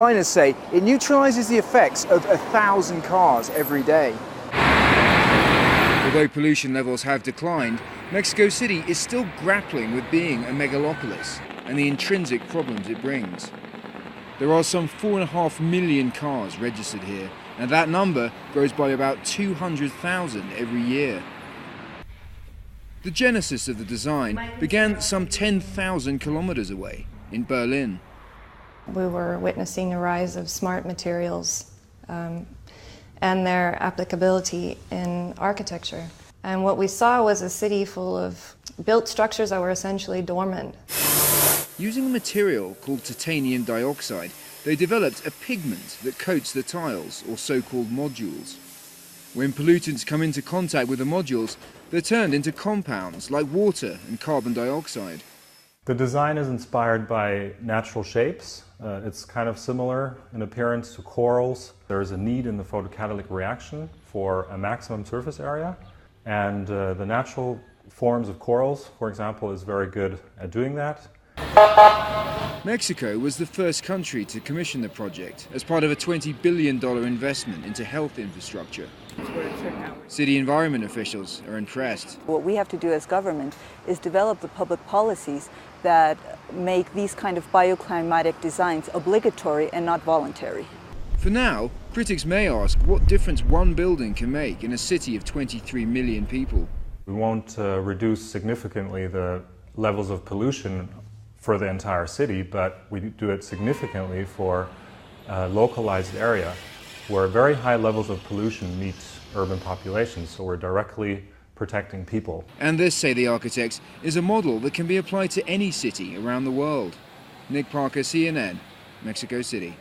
Designers say it neutralizes the effects of 1,000 cars every day. Although pollution levels have declined, Mexico City is still grappling with being a megalopolis and the intrinsic problems it brings. There are some 4.5 million cars registered here, and that number grows by about 200,000 every year. The genesis of the design began some 10,000 kilometers away, in Berlin. We were witnessing the rise of smart materials and their applicability in architecture. And what we saw was a city full of built structures that were essentially dormant. Using a material called titanium dioxide, they developed a pigment that coats the tiles, or so-called modules. When pollutants come into contact with the modules, they're turned into compounds like water and carbon dioxide. The design is inspired by natural shapes. It's kind of similar in appearance to corals. There is a need in the photocatalytic reaction for a maximum surface area, and the natural forms of corals, for example, is very good at doing that. Mexico was the first country to commission the project as part of a $20 billion investment into health infrastructure. City environment officials are impressed. What we have to do as government is develop the public policies that make these kind of bioclimatic designs obligatory and not voluntary. For now, critics may ask what difference one building can make in a city of 23 million people. We won't reduce significantly the levels of pollution for the entire city, but we do it significantly for a localized area where very high levels of pollution meet urban populations, so we're directly protecting people. And this, say the architects, is a model that can be applied to any city around the world. Nick Parker, CNN, Mexico City.